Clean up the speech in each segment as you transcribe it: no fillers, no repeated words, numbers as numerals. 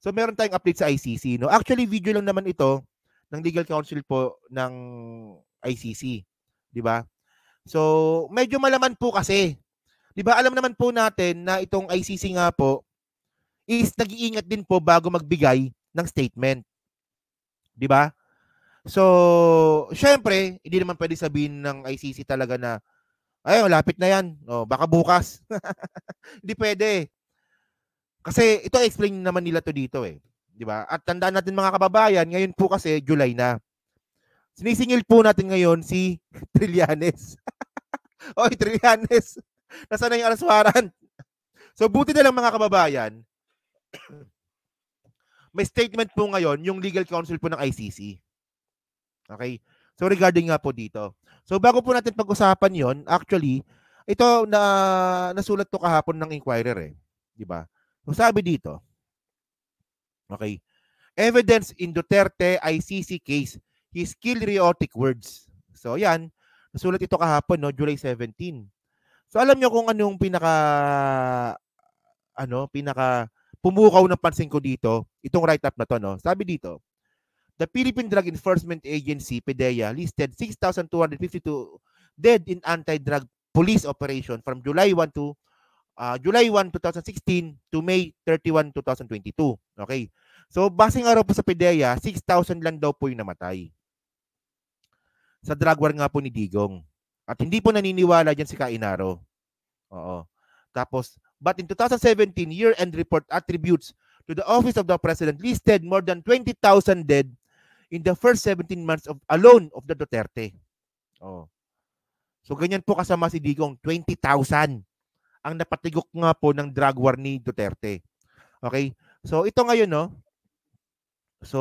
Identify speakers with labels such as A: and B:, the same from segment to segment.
A: So meron tayong update sa ICC, no? Actually, video lang naman ito ng legal counsel po ng ICC, 'di ba? So, medyo malaman po kasi. 'Di ba? Alam naman po natin na itong ICC nga po is nag-iingat din po bago magbigay ng statement. 'Di ba? So, syempre, hindi naman pwede sabihin ng ICC talaga na ay, malapit na 'yan. Oh, baka bukas. Hindi pwede. Kasi ito explain naman nila to dito eh. 'Di ba? At tandaan natin mga kababayan, ngayon po kasi July na. Sinisingil po natin ngayon si Trillanes. Oy, Trillanes. Nasaan na yung arrest warrant? So, buti na lang mga kababayan, may statement po ngayon yung legal counsel po ng ICC. Okay? So, regarding nga po dito. So, bago po natin pag-usapan yon, actually, ito na nasulat to kahapon ng Inquirer eh. Di ba? So, sabi dito, okay, evidence in Duterte ICC case, his killriotic words. So, yan, nasulat ito kahapon, no, July 17. So, alam nyo kung anong pinaka pumukaw ng pansin ko dito, itong write-up na to, no? Sabi dito, the Philippine Drug Enforcement Agency, PDEA, listed 6,252 dead in anti-drug police operation from July 1, 2016 to May 31, 2022. Okay. So, basing araw po sa PDEA, 6,000 lang daw po yung namatay. Sa drug war nga po ni Digong. At hindi po naniniwala dyan si Kainaro. Oo. Tapos, but in 2017, year-end report attributes to the Office of the President listed more than 20,000 dead in the first 17 months of alone of the Duterte. Oh. So, ganyan po kasama si Digong, 20,000 ang napatigok nga po ng drug war ni Duterte. Okay? So, ito ngayon, no? So,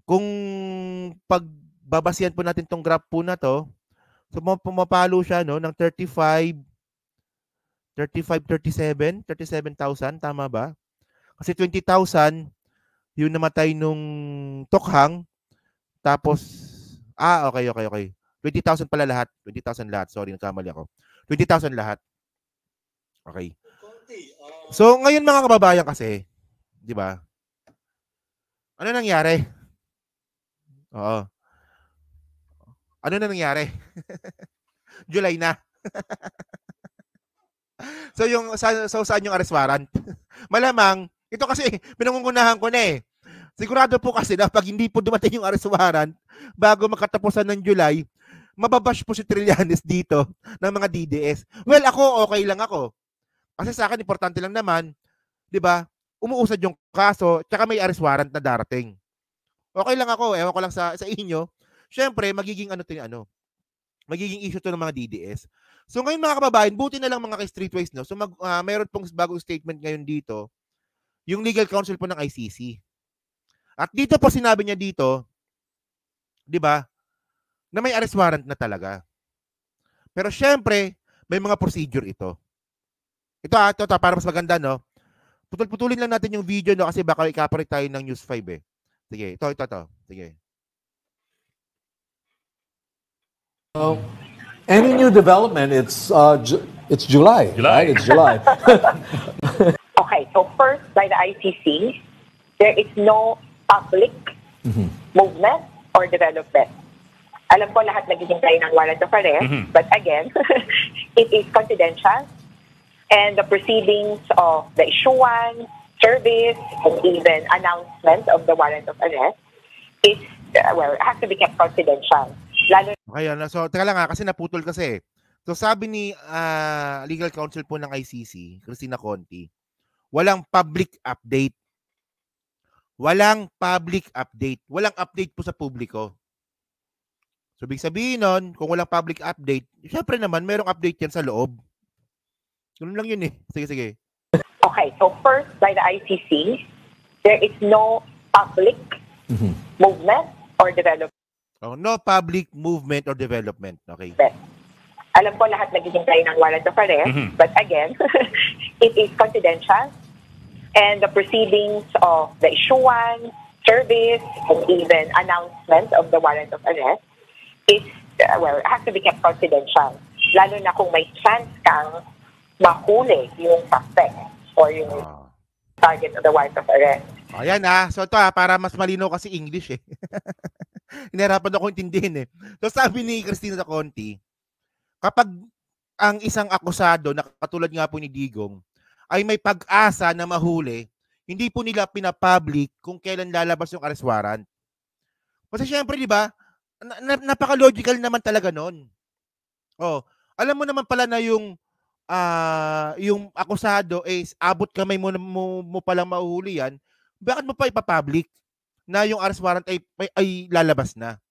A: kung pagbabasihan po natin tong graph po na to, so pumapalo siya, no, ng 37,000, tama ba? Kasi 20,000 yung namatay nung Tokhang, tapos, okay. 20,000 pala lahat. 20,000 lahat. Sorry, nagkamali ako. 20,000 lahat. Okay. So, ngayon mga kababayan kasi, di ba? Ano nangyari? Oo. Ano na nangyari? July na. So, saan yung arrest warrant? Malamang, ito kasi, pinangungunahan ko na eh. Sigurado po kasi na pag hindi po dumating yung arrest warrant, bago makatapusan ng July, mababash po si Trillanes dito ng mga DDS. Well, ako, okay lang ako. Kasi sa akin, importante lang naman, di ba, umuusad yung kaso, tsaka may arrest warrant na darating. Okay lang ako, ewan ko lang sa inyo. Siyempre, magiging magiging issue to ng mga DDS. So ngayon mga kababayan, buti na lang mga ka-streetwise, no? So mayroon pong bagong statement ngayon dito, yung legal counsel po ng ICC. At dito po sinabi niya dito, di ba, na may arrest warrant na talaga. Pero syempre, may mga procedure ito. Ito para mas maganda, no? Putulin lang natin yung video, no? Kasi baka i-copyright tayo ng News 5 eh. Sige, ito. Sige.
B: Any new development, it's July, right? It's July.
C: Okay, so first, by the ICC, there is no public movement or development. Alam ko lahat naghihintay ng warrant of arrest, but again, it is confidential, and the proceedings of the issuance, service, and even announcement of the warrant of arrest is, has to be kept confidential. Lalo.
A: Okay, so teka lang kasi naputol kasi. So sabi ni legal counsel po ng ICC, Cristina Conti, walang public update. Walang public update. Walang update po sa publiko. So ibig sabihin nun, kung walang public update, syempre naman merong update yan sa loob. Ganun lang yun eh. Sige.
C: Okay, so first, by the ICC, there is no public movement or development.
A: Oh, no public movement or development. Okay.
C: Alam ko lahat naghihintay ng warrant of arrest, but again, it is confidential, and the proceedings of the issuance, service, and even announcement of the warrant of arrest is, has to be kept confidential. Lalo na kung may chance kang mahuli yung suspect or yung target of the warrant of arrest.
A: Ayan So ito para mas malinaw kasi English eh. Hinahirapan ako intindihin eh. So sabi ni Cristina Conti, kapag ang isang akusado na katulad nga po ni Digong ay may pag-asa na mahuli, hindi po nila pinapublic kung kailan lalabas yung arrest warrant. Kasi syempre, di ba, napaka-logical naman talaga nun. Alam mo naman pala na yung akusado is abot kamay mo palang mahuhuli yan, bakit mo pa ipapublic na yung arrest warrant ay lalabas na?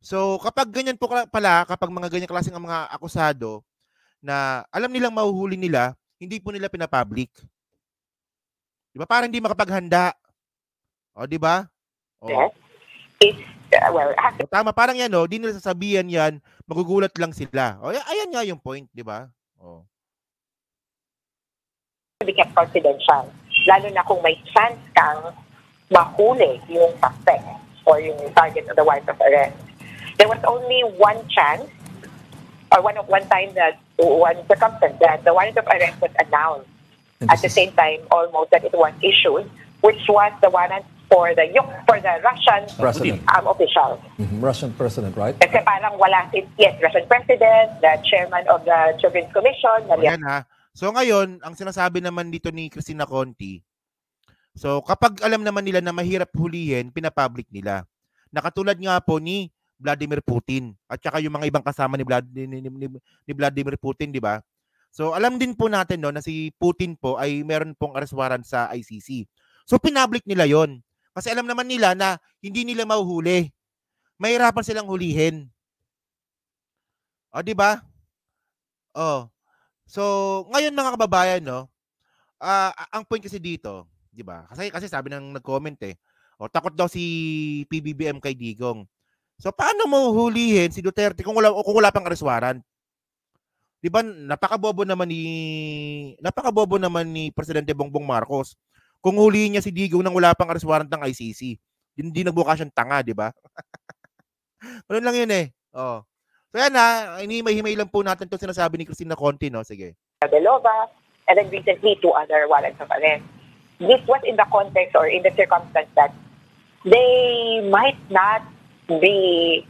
A: So, kapag ganyan po pala, kapag mga ganyan klaseng mga akusado na alam nilang mahuhuli nila, hindi po nila pinapublic. Di ba? Parang hindi makapaghanda. Di ba?
C: Yes.
A: Tama, parang yan, di nila sasabihan yan, magugulat lang sila. Ayan nga yung point, di ba?
C: To be kept confidential. Lalo na kung may chance kang mahuli yung suspect or yung target of the warrant of arrest. There was only one chance or one time that one circumstance that the warrant of arrest was announced at the same time almost that it was issued, which was the warrant for the Russian
B: president.
C: Official.
B: Russian president, right?
C: Kasi parang wala Russian president, the chairman of the Children's Commission.
A: So ngayon, ang sinasabi naman dito ni Cristina Conti, so kapag alam naman nila na mahirap hulihin, pinapublic nila. Nakatulad nga po ni Vladimir Putin at saka yung mga ibang kasama ni Vladimir Putin, di ba? So alam din po natin na si Putin po ay meron pong arrest warrant sa ICC. So pinapublic nila yon kasi alam naman nila na hindi nila mahuhuli. Mahirapan silang hulihin. Di ba? So, ngayon mga kababayan, ang point kasi dito, 'di ba? Kasi sabi ng nag-comment takot daw si PBBM kay Digong. So, paano mo hulihin si Duterte kung wala pang arrest warrant? 'Di ba? Napakabobo naman ni Presidente Bongbong Marcos. Kung hulihin niya si Digong nang wala pang arrest warrant ng ICC, hindi nagbuka siyang tanga, 'di ba? Ano lang 'yun So yan hinihimay lang po natin itong sinasabi ni Cristina Conti, Sige.
C: Belova, and then recently 2 other warrants of arrest. This was in the context or in the circumstance that they might not be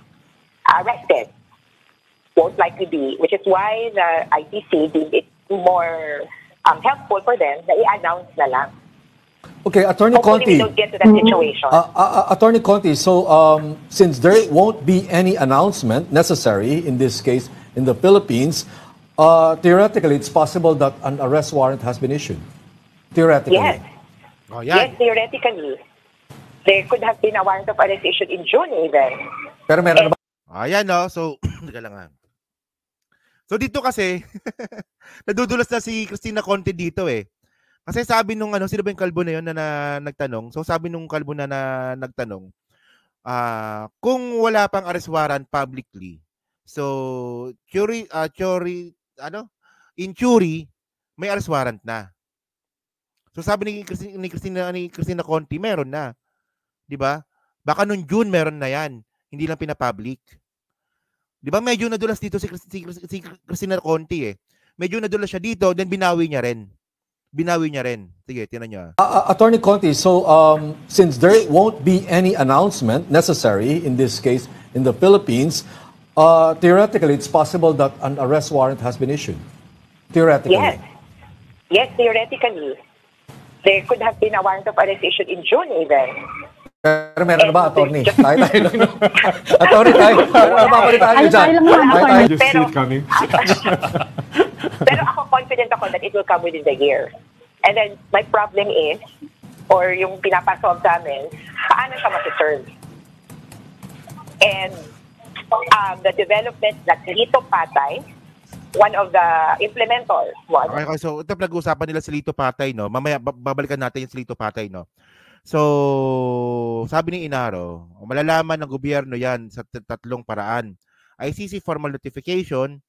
C: arrested, won't likely be, which is why the ICC deemed it more helpful for them na i-announce na lang.
B: Okay, Attorney
C: Hopefully
B: Conti.
C: we don't get to that situation.
B: Attorney Conti, so since there won't be any announcement necessary in this case in the Philippines, theoretically it's possible that an arrest warrant has been issued. Theoretically.
C: Yes. Yes, theoretically. There could have been a warrant of arrest issued in June even.
B: Pero meron na ba?
A: Ayan so, lang. So dito kasi, nadudulas na si Cristina Conti dito Kasi sabi nung sino ba yung kalbo na yun na nagtanong? So sabi nung kalbo na nagtanong, kung wala pang arrest warrant publicly, so in theory, may arrest warrant na. So sabi ni Cristina Conti, meron na. 'Di ba? Baka nung June meron na 'yan, hindi lang pinapublic. 'Di ba? Medyo nadulas dito si Cristina Conti Medyo nadulas siya dito, then binawi niya rin. Sige, tingnan niyo.
B: Attorney Conti, so since there won't be any announcement necessary in this case in the Philippines, theoretically it's possible that an arrest warrant has been issued. Theoretically.
C: Yes, theoretically. There could have been a warrant of arrest issued in June even.
B: Pero meron na ba, Attorney? Tayo lang. Attorney, tayo. Mababalik tayo dyan.
D: Just see it coming.
C: Pero ako confident ako that it will come within the year. And then my problem is, or yung pinapasolve sa amin, paano siya masiserve? And the development that Lito Patay, one of the implementors was.
A: Okay, so ito pag-uusapan nila si Lito Patay, Mamaya babalikan natin yung si Lito Patay, So, sabi ni Inaro, malalaman ng gobyerno yan sa tatlong paraan. ICC formal notification,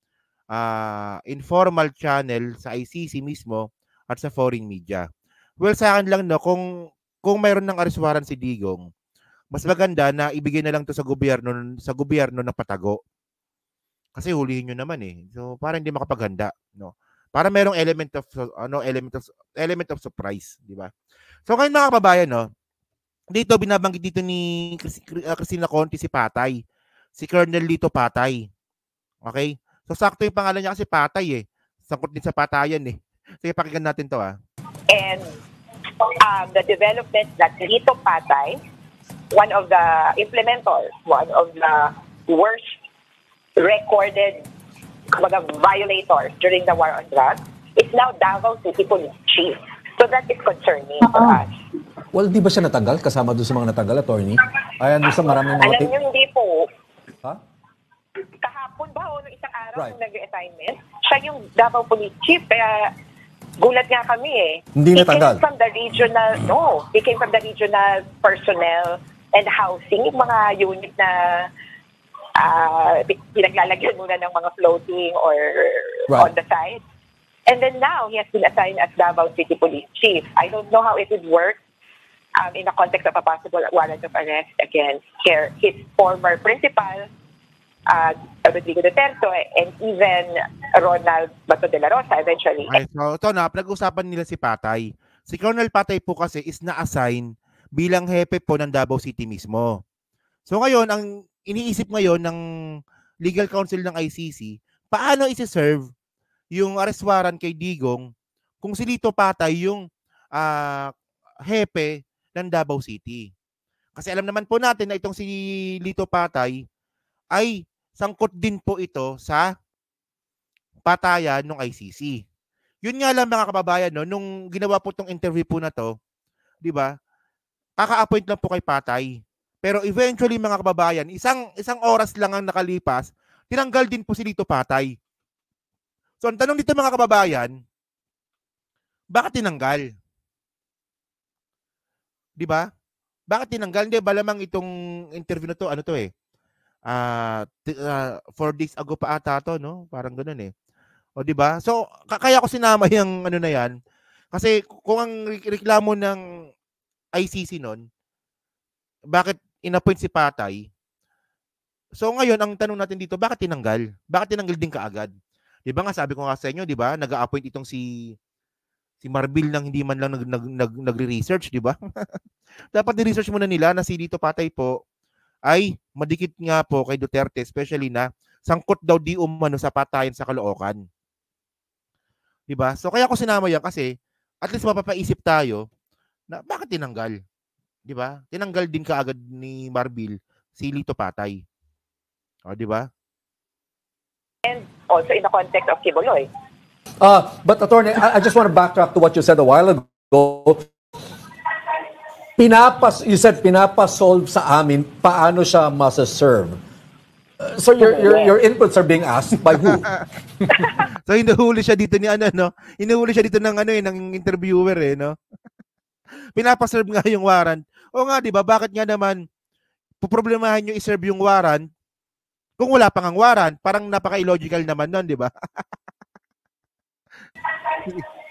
A: informal channel sa ICC mismo, at sa foreign media. Well, sa akin lang, kung mayroon ng arrest warrant si Digong, mas maganda na ibigay na lang to sa gobyerno ng patago. Kasi hulihin nyo naman So, parang hindi makapaghanda, Para merong element of surprise, di ba? So ngayon mga kababayan, no, dito binabanggit dito ni Cristina Conti si Patay. Si Colonel Lito Patay. Okay? So sakto yung pangalan niya kasi Patay eh. Sangkot din sa patayan eh. Sige, pakinggan natin to
C: And the development that Lito Patay, one of the implementors, one of the worst recorded violators during the war on drugs, is now Davao City Police Chief. So that is concerning for us.
B: Well, di ba siya natanggal? Kasama doon sa mga natanggal, attorney? Ayan, doon sa maraming mga...
C: Alam niyo, hindi po.
B: Ha?
C: Kahapon ba o isang araw
B: Right.
C: nung nag-assignment, siya yung Davao Police Chief. Kaya gulat nga kami eh.
B: Hindi natanggal?
C: He came from the regional personnel and housing, yung mga unit na pinaglalagyan muna ng mga floating or
B: Right.
C: on the side. And then now, he has been assigned as Davao City Police Chief. I don't know how it would work in the context of a possible warrant of arrest against his former principal, Rodrigo Duterte, and even Ronald Bato de la Rosa eventually.
A: Okay, so ito na, pinag-usapan nila si Patay. Si Colonel Patay po kasi is na-assign bilang hepe po ng Davao City mismo. So ngayon, ang iniisip ngayon ng legal counsel ng ICC, paano isi-serve yung arrest warrant kay Digong kung si Lito Patay yung hepe ng Davao City. Kasi alam naman po natin na itong si Lito Patay ay sangkot din po ito sa patayan ng ICC. Yun nga lang mga kababayan, no, nung ginawa po itong interview po na to, di ba, kaka-appoint lang po kay Patay. Pero eventually mga kababayan, isang oras lang ang nakalipas, tinanggal din po si Lito Patay. So, ang tanong dito mga kababayan, bakit tinanggal? Di ba? Bakit tinanggal? Hindi ba lamang itong interview na to, 4 days ago pa ata to, no? Parang ganoon eh. O di ba? So, kaya ko sinama yung na yan. Kasi kung ang reklamo ng ICC noon, bakit inappoint si Patay? So ngayon, ang tanong natin dito, bakit tinanggal? Bakit tinanggal din kaagad? Di ba nga, sabi ko nga sa inyo, di ba, nag-a-appoint itong si Marbil nang hindi man lang nagre-research, di ba? Dapat ni-research muna nila na si Lito Patay po ay madikit nga po kay Duterte, especially na sangkot daw di umano sa patayan sa Caloocan. Di ba? So kaya ko sinama yan kasi at least mapapaisip tayo na bakit tinanggal? Di ba? Tinanggal din kaagad ni Marbil si Lito Patay. O, di ba?
C: And also in the context of Kibuloy.
B: But attorney, I just want to backtrack to what you said a while ago. You said pinapasolve sa amin, paano siya masa-serve? So your inputs are being asked by who?
A: So hinuhuli siya dito ni no? Hinuhuli siya dito ng ng interviewer no? Pinapaserve nga yung warrant. O nga, di ba? Bakit nga naman poproblemahan yung i-serve yung warrant kung wala pang ang warrant? Parang napaka-illogical naman nun, di ba?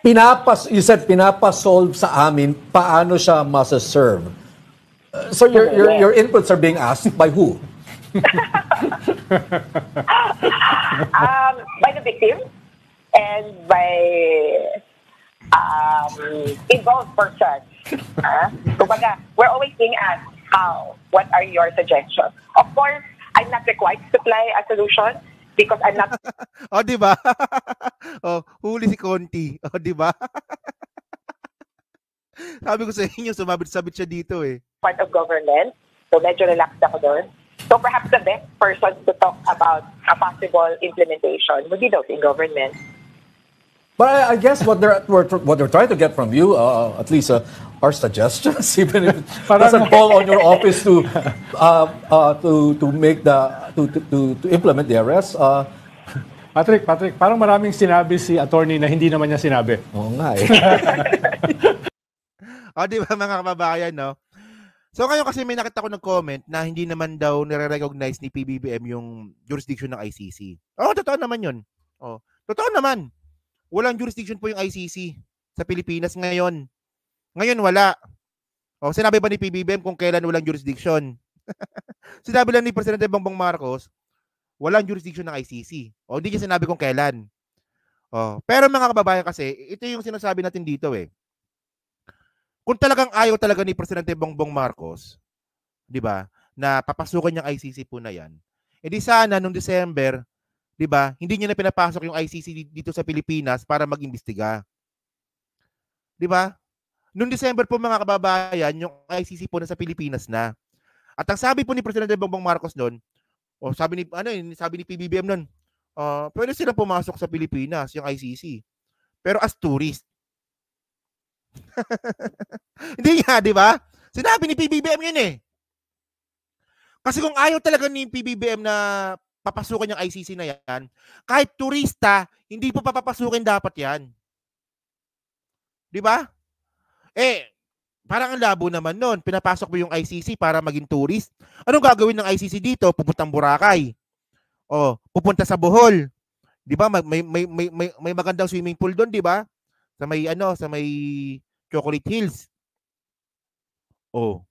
B: You said pinapasolve sa amin, paano siya masa-serve? So your inputs are being asked by who?
C: By the victim and by involved persons. Kumbaga, we're always being asked, how? What are your suggestions? Of course, I'm not required to supply a solution because I'm not...
A: O, di ba? O, huli si Conti. O, di ba? Sabi ko sa inyo, sumabit-sabit siya dito eh.
C: Part of government. So, medyo relaxed ako doon. So, perhaps the best person to talk about a possible implementation would be those in government.
B: But I guess what they're trying to get from you, at least are suggestions, even if it doesn't fall on your office to implement the arrest.
D: Patrick, parang maraming sinabi si attorney na hindi naman niya sinabi.
B: Oo nga eh.
A: O, di ba mga kababayan, no? So ngayon kasi may nakita ko ng comment na hindi naman daw nire-recognize ni PBBM yung jurisdiction ng ICC. Oh, totoo naman yun. Oh, totoo naman. Walang jurisdiction po yung ICC sa Pilipinas ngayon. Ngayon wala. O, sinabi ba ni PBBM kung kailan walang jurisdiction? Sinabi lang ni Presidente Bongbong Marcos, walang jurisdiction ng ICC. O, hindi niya sinabi kung kailan. Oh, pero mga kababayan kasi, ito yung sinasabi natin dito eh. Kung talagang ayaw talaga ni Presidente Bongbong Marcos, 'di ba, na papasukin yung ICC po na 'yan. Edi sana nung December, 'di ba, hindi niya na pinapasok yung ICC dito sa Pilipinas para mag-imbestiga. 'Di ba? Nung December po mga kababayan, yung ICC po na sa Pilipinas na. At ang sabi po ni Presidente Bongbong Marcos noon, o sabi ni sabi ni PBBM noon, pwede sila pumasok sa Pilipinas, yung ICC. Pero as tourist. Hindi nga, 'di ba? Sinabi ni PBBM 'yun eh. Kasi kung ayaw talaga ni PBBM na papasukin yung ICC na 'yan, kahit turista, hindi po papapasukin dapat 'yan. 'Di ba? Eh, parang ang labo naman noon. Pinapasok mo yung ICC para maging tourist. Anong gagawin ng ICC dito? Pupuntang Boracay. O, pupunta sa Bohol. 'Di ba? May magandang swimming pool doon, 'di ba? Sa may Chocolate Hills. Oh.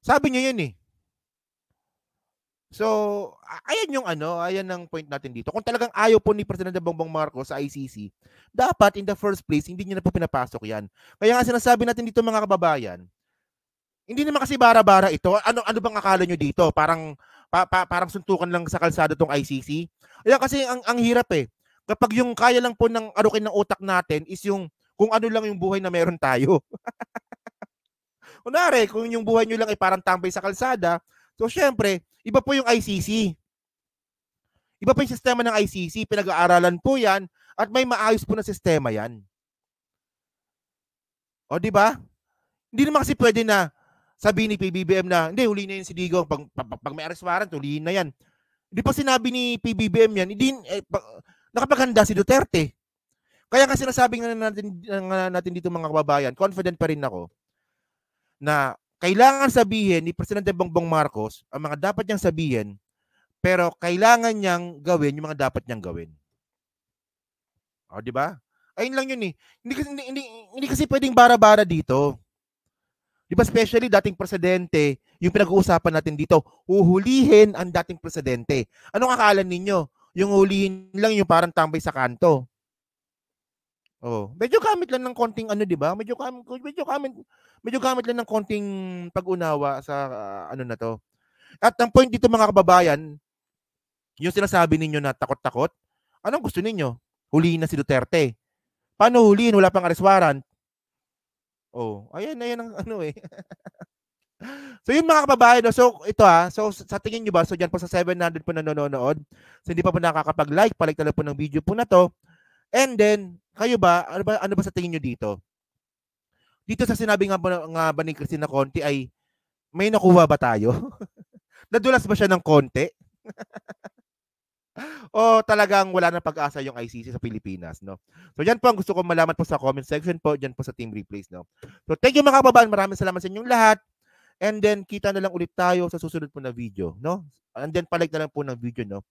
A: Sabi niya 'yun eh. So, ayan yung ayan ang point natin dito. Kung talagang ayaw po ni Presidente Bongbong Marcos sa ICC, dapat in the first place, hindi niya na po pinapasok yan. Kaya nga sinasabi natin dito mga kababayan, hindi naman kasi bara-bara ito. Ano bang akala nyo dito? Parang suntukan lang sa kalsada tong ICC. Kaya kasi ang hirap eh. Kapag yung kaya lang po ng arukin ng utak natin is yung kung ano lang yung buhay na meron tayo. Kunwari, kung yung buhay nyo lang ay parang tambay sa kalsada, so syempre, iba po yung ICC. Iba po yung sistema ng ICC. Pinag-aaralan po yan at may maayos po na sistema yan. O, di ba? Hindi naman kasi pwede na sabihin ni PBBM na, hindi, huli na yun si Digong. Pag may arrest warrant, huliin na yan. Hindi pa sinabi ni PBBM yan. Nakapaghanda si Duterte. Kaya nga sinasabi nga natin dito mga kababayan, confident pa rin ako na kailangan sabihin ni Presidente Bongbong Marcos ang mga dapat niyang sabihin, pero kailangan niyang gawin yung mga dapat niyang gawin. O, di ba? Ayun lang yun eh. Hindi kasi pwedeng bara-bara dito. Di ba, especially dating presidente, yung pinag-uusapan natin dito, uhulihin ang dating presidente. Anong akala ninyo? Yung uhulihin lang yung parang tambay sa kanto. Oh, medyo gamit lang ng konting di ba? Medyo gamit lang ng konting pag-unawa sa na to. At ang point dito mga kababayan, yung sinasabi ninyo na takot-takot, anong gusto ninyo? Huliin na si Duterte. Paano huliin? Wala pang arrest warrant. Oh, ayan ang eh. So yun mga kababayan, so ito so sa tingin nyo ba, so dyan po sa 700 po na nanonood, so hindi pa po nakakapag-like, palik na lang po ng video po na to. And then, kayo ba, ano ba sa tingin nyo dito? Dito sa sinabi nga ba ni Cristina Conti ay may nakuha ba tayo? Nadulas ba siya ng konti? O talagang wala na pag-asa yung ICC sa Pilipinas, no? So yan po ang gusto ko malaman po sa comment section po, dyan po sa Team Replays, no? So thank you mga kababayan, maraming salamat sa inyong lahat. And then kita na lang ulit tayo sa susunod po na video, no? And then palik na lang po ng video, no?